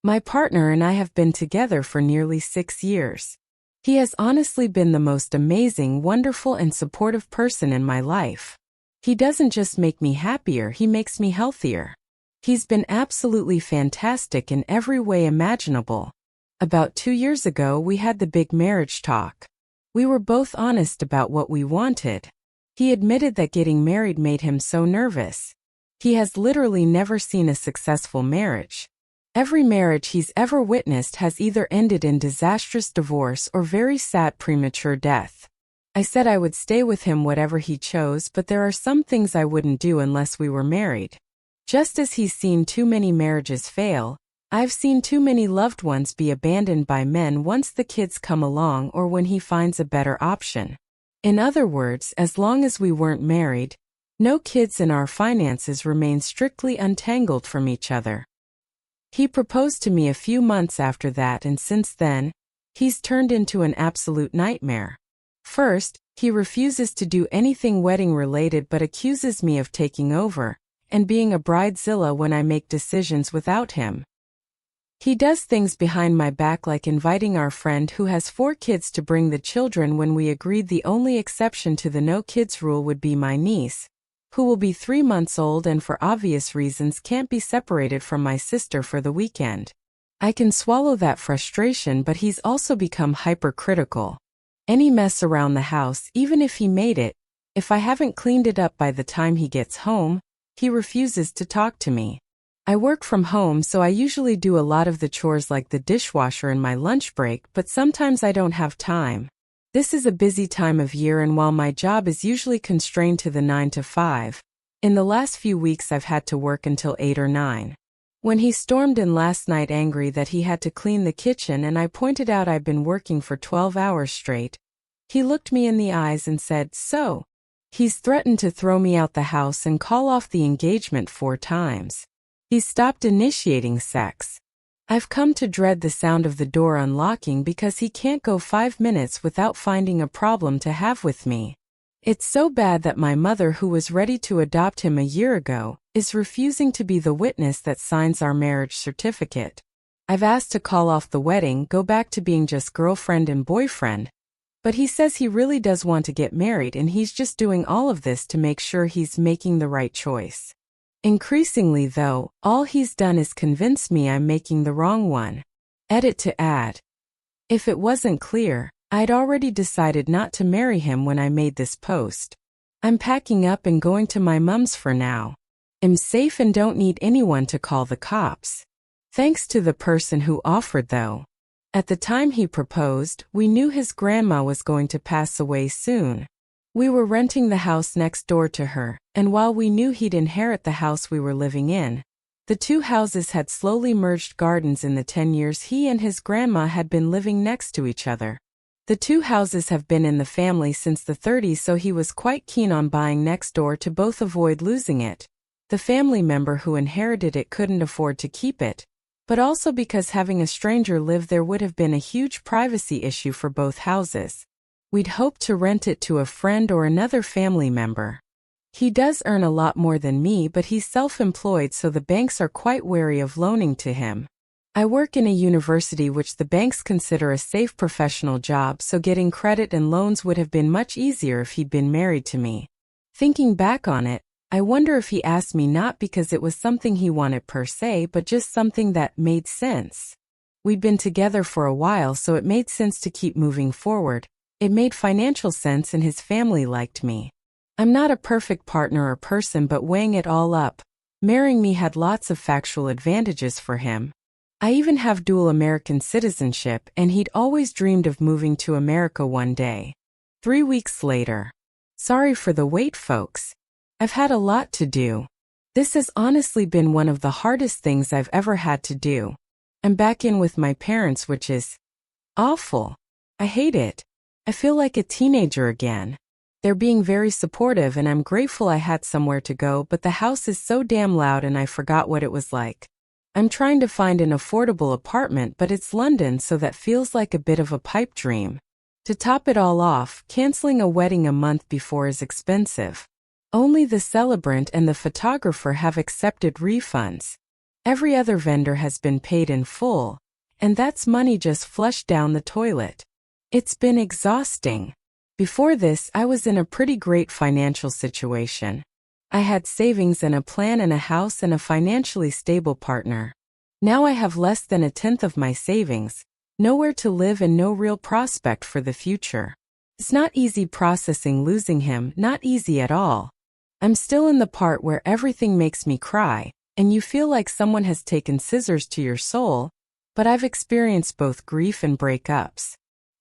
My partner and I have been together for nearly 6 years. He has honestly been the most amazing, wonderful, and supportive person in my life. He doesn't just make me happier, he makes me healthier. He's been absolutely fantastic in every way imaginable. About 2 years ago, we had the big marriage talk. We were both honest about what we wanted. He admitted that getting married made him so nervous. He has literally never seen a successful marriage. Every marriage he's ever witnessed has either ended in disastrous divorce or very sad premature death. I said I would stay with him whatever he chose, but there are some things I wouldn't do unless we were married. Just as he's seen too many marriages fail, I've seen too many loved ones be abandoned by men once the kids come along or when he finds a better option. In other words, as long as we weren't married, no kids and our finances remained strictly untangled from each other. He proposed to me a few months after that, and since then, he's turned into an absolute nightmare. First, he refuses to do anything wedding-related but accuses me of taking over and being a bridezilla when I make decisions without him. He does things behind my back, like inviting our friend who has 4 kids to bring the children when we agreed the only exception to the no kids rule would be my niece, who will be 3 months old and for obvious reasons can't be separated from my sister for the weekend. I can swallow that frustration, but he's also become hypercritical. Any mess around the house, even if he made it, if I haven't cleaned it up by the time he gets home, he refuses to talk to me. I work from home, so I usually do a lot of the chores like the dishwasher in my lunch break, but sometimes I don't have time. This is a busy time of year, and while my job is usually constrained to the 9 to 5, in the last few weeks I've had to work until 8 or 9. When he stormed in last night angry that he had to clean the kitchen and I pointed out I'd been working for 12 hours straight, he looked me in the eyes and said, "So?" He's threatened to throw me out the house and call off the engagement 4 times. He's stopped initiating sex. I've come to dread the sound of the door unlocking because he can't go 5 minutes without finding a problem to have with me. It's so bad that my mother, who was ready to adopt him a year ago, is refusing to be the witness that signs our marriage certificate. I've asked to call off the wedding, go back to being just girlfriend and boyfriend, but he says he really does want to get married, and he's just doing all of this to make sure he's making the right choice. Increasingly, though, all he's done is convince me I'm making the wrong one. Edit to add. If it wasn't clear, I'd already decided not to marry him when I made this post. I'm packing up and going to my mom's for now. I'm safe and don't need anyone to call the cops. Thanks to the person who offered, though. At the time he proposed, we knew his grandma was going to pass away soon. We were renting the house next door to her, and while we knew he'd inherit the house we were living in, the 2 houses had slowly merged gardens in the 10 years he and his grandma had been living next to each other. The 2 houses have been in the family since the 30s, so he was quite keen on buying next door to both avoid losing it. The family member who inherited it couldn't afford to keep it, but also because having a stranger live there would have been a huge privacy issue for both houses. We'd hoped to rent it to a friend or another family member. He does earn a lot more than me, but he's self-employed, so the banks are quite wary of loaning to him. I work in a university which the banks consider a safe professional job, so getting credit and loans would have been much easier if he'd been married to me. Thinking back on it, I wonder if he asked me not because it was something he wanted per se, but just something that made sense. We'd been together for a while, so it made sense to keep moving forward. It made financial sense, and his family liked me. I'm not a perfect partner or person, but weighing it all up, marrying me had lots of factual advantages for him. I even have dual American citizenship, and he'd always dreamed of moving to America one day. 3 weeks later. Sorry for the wait, folks. I've had a lot to do. This has honestly been one of the hardest things I've ever had to do. I'm back in with my parents, which is awful. I hate it. I feel like a teenager again. They're being very supportive, and I'm grateful I had somewhere to go, but the house is so damn loud and I forgot what it was like. I'm trying to find an affordable apartment, but it's London, so that feels like a bit of a pipe dream. To top it all off, canceling a wedding a month before is expensive. Only the celebrant and the photographer have accepted refunds. Every other vendor has been paid in full, and that's money just flushed down the toilet. It's been exhausting. Before this, I was in a pretty great financial situation. I had savings and a plan and a house and a financially stable partner. Now I have less than a tenth of my savings, nowhere to live and no real prospect for the future. It's not easy processing losing him, not easy at all. I'm still in the part where everything makes me cry, and you feel like someone has taken scissors to your soul, but I've experienced both grief and breakups.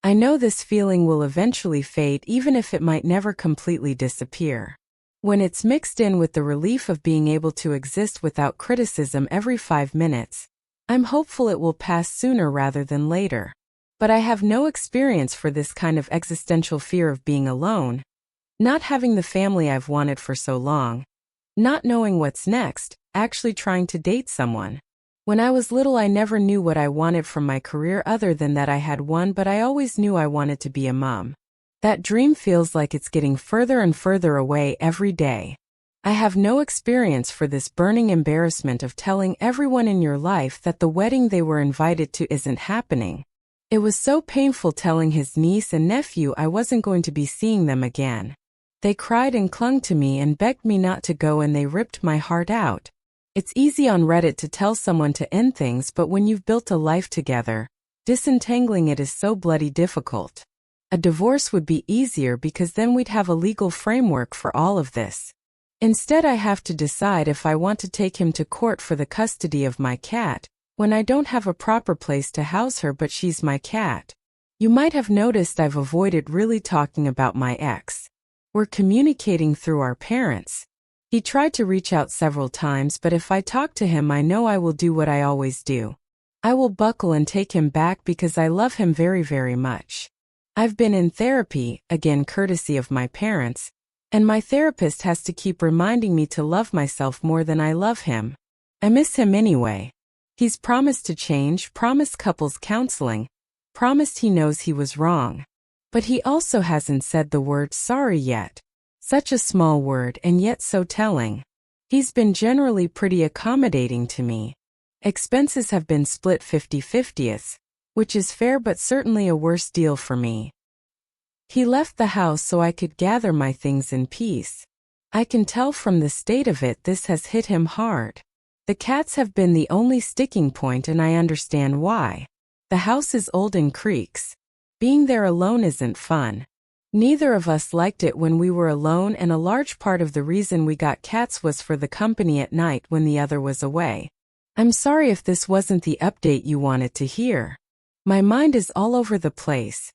I know this feeling will eventually fade even if it might never completely disappear. When it's mixed in with the relief of being able to exist without criticism every 5 minutes, I'm hopeful it will pass sooner rather than later. But I have no experience for this kind of existential fear of being alone, not having the family I've wanted for so long, not knowing what's next, actually trying to date someone. When I was little, I never knew what I wanted from my career other than that I had one, but I always knew I wanted to be a mom. That dream feels like it's getting further and further away every day. I have no experience for this burning embarrassment of telling everyone in your life that the wedding they were invited to isn't happening. It was so painful telling his niece and nephew I wasn't going to be seeing them again. They cried and clung to me and begged me not to go, and they ripped my heart out. It's easy on Reddit to tell someone to end things, but when you've built a life together, disentangling it is so bloody difficult. A divorce would be easier because then we'd have a legal framework for all of this. Instead, I have to decide if I want to take him to court for the custody of my cat, when I don't have a proper place to house her, but she's my cat. You might have noticed I've avoided really talking about my ex. We're communicating through our parents. He tried to reach out several times, but if I talk to him, I know I will do what I always do. I will buckle and take him back because I love him very, very much. I've been in therapy, again courtesy of my parents, and my therapist has to keep reminding me to love myself more than I love him. I miss him anyway. He's promised to change, promised couples counseling, promised he knows he was wrong. But he also hasn't said the word sorry yet. Such a small word and yet so telling. He's been generally pretty accommodating to me. Expenses have been split 50-50, which is fair but certainly a worse deal for me. He left the house so I could gather my things in peace. I can tell from the state of it this has hit him hard. The cats have been the only sticking point, and I understand why. The house is old and creaks. Being there alone isn't fun. Neither of us liked it when we were alone, and a large part of the reason we got cats was for the company at night when the other was away. I'm sorry if this wasn't the update you wanted to hear. My mind is all over the place.